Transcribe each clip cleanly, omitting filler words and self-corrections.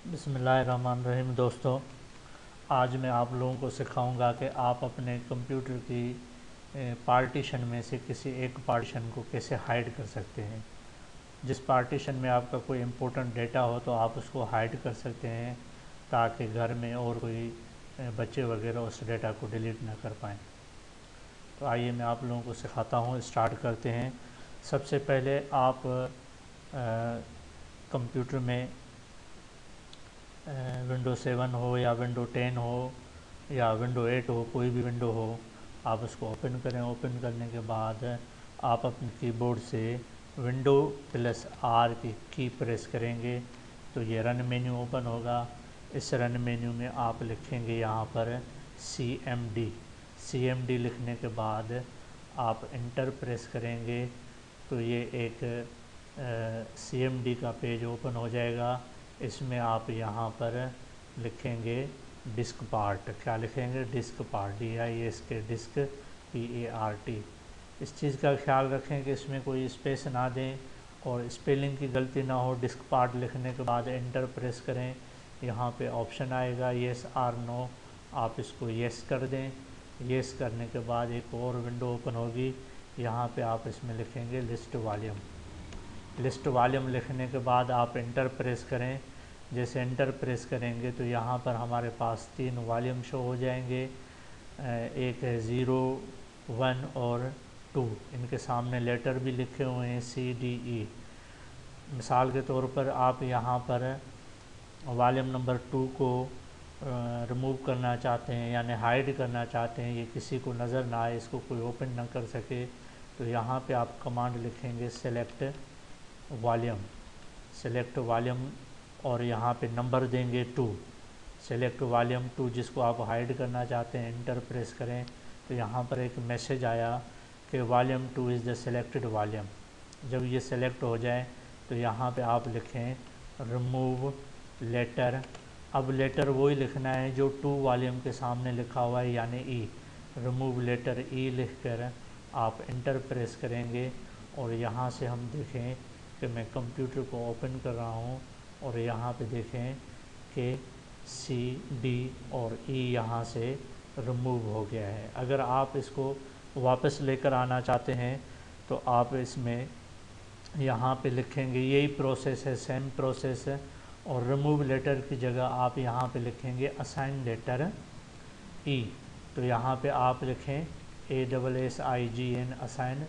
बिस्मिल्लाहिर्रहमानिर्रहीम। दोस्तों, आज मैं आप लोगों को सिखाऊंगा कि आप अपने कंप्यूटर की पार्टीशन में से किसी एक पार्टीशन को कैसे हाइड कर सकते हैं। जिस पार्टीशन में आपका कोई इम्पोर्टेंट डेटा हो तो आप उसको हाइड कर सकते हैं ताकि घर में और कोई बच्चे वगैरह उस डेटा को डिलीट ना कर पाएँ। तो आइए मैं आप लोगों को सिखाता हूँ, स्टार्ट करते हैं। सबसे पहले आप कंप्यूटर में विंडो 7 हो या विंडो 10 हो या विंडो 8 हो, कोई भी विंडो हो, आप उसको ओपन करें। ओपन करने के बाद आप अपने कीबोर्ड से विंडो प्लस आर की प्रेस करेंगे तो ये रन मेन्यू ओपन होगा। इस रन मेन्यू में आप लिखेंगे यहाँ पर CMD लिखने के बाद आप इंटर प्रेस करेंगे तो ये एक CMD का पेज ओपन हो जाएगा। इसमें आप यहाँ पर लिखेंगे डिस्क पार्ट। क्या लिखेंगे? Disk part, DISK, disk PART। इस चीज़ का ख्याल रखें कि इसमें कोई स्पेस ना दें और स्पेलिंग की गलती ना हो। डिस्क पार्ट लिखने के बाद एंटर प्रेस करें। यहाँ पे ऑप्शन आएगा येस आर नो, आप इसको येस कर दें। येस करने के बाद एक और विंडो ओपन होगी। यहाँ पे आप इसमें लिखेंगे लिस्ट वॉल्यूम। लिस्ट वॉल्यूम लिखने के बाद आप इंटर प्रेस करें। जैसे इंटर प्रेस करेंगे तो यहाँ पर हमारे पास 3 वॉल्यूम शो हो जाएंगे। एक है 0, 1 और 2। इनके सामने लेटर भी लिखे हुए हैं CDE। मिसाल के तौर पर आप यहाँ पर वॉल्यूम नंबर 2 को रिमूव करना चाहते हैं यानी हाइड करना चाहते हैं, ये किसी को नज़र ना आए, इसको कोई ओपन ना कर सके, तो यहाँ पे आप कमांड लिखेंगे सेलेक्ट वॉल्यूम और यहाँ पे नंबर देंगे 2। सेलेक्ट वॉल्यूम 2 जिसको आप हाइड करना चाहते हैं, इंटर प्रेस करें तो यहाँ पर एक मैसेज आया कि volume 2 is the selected volume. जब ये सेलेक्ट हो जाए तो यहाँ पे आप लिखें रिमूव लेटर। अब लेटर वही लिखना है जो 2 वॉल्यूम के सामने लिखा हुआ है यानी ई। रिमूव लेटर ई लिख कर आप इंटर प्रेस करेंगे और यहाँ से हम देखें कि मैं कंप्यूटर को ओपन कर रहा हूँ और यहाँ पे देखें कि CD और E यहाँ से रिमूव हो गया है। अगर आप इसको वापस लेकर आना चाहते हैं तो आप इसमें यहाँ पे लिखेंगे यही प्रोसेस है, सेम प्रोसेस है, और रिमूव लेटर की जगह आप यहाँ पे लिखेंगे असाइन लेटर E। तो यहाँ पे आप लिखें ASSIGN असाइन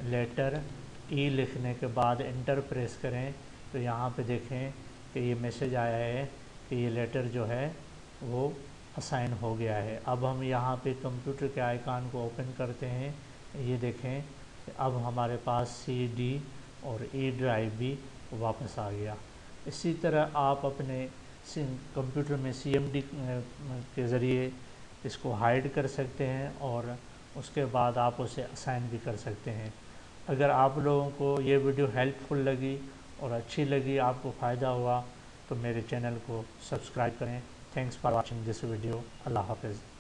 लेटर E लिखने के बाद इंटर प्रेस करें तो यहाँ पे देखें कि ये मैसेज आया है कि ये लेटर जो है वो असाइन हो गया है। अब हम यहाँ पे कंप्यूटर के आइकन को ओपन करते हैं। ये देखें अब हमारे पास CD और E ड्राइव भी वापस आ गया। इसी तरह आप अपने कंप्यूटर में CMD के ज़रिए इसको हाइड कर सकते हैं और उसके बाद आप उसे असाइन भी कर सकते हैं। अगर आप लोगों को ये वीडियो हेल्पफुल लगी और अच्छी लगी, आपको फ़ायदा हुआ, तो मेरे चैनल को सब्सक्राइब करें। Thanks for watching this video. अल्लाह हाफ़िज़।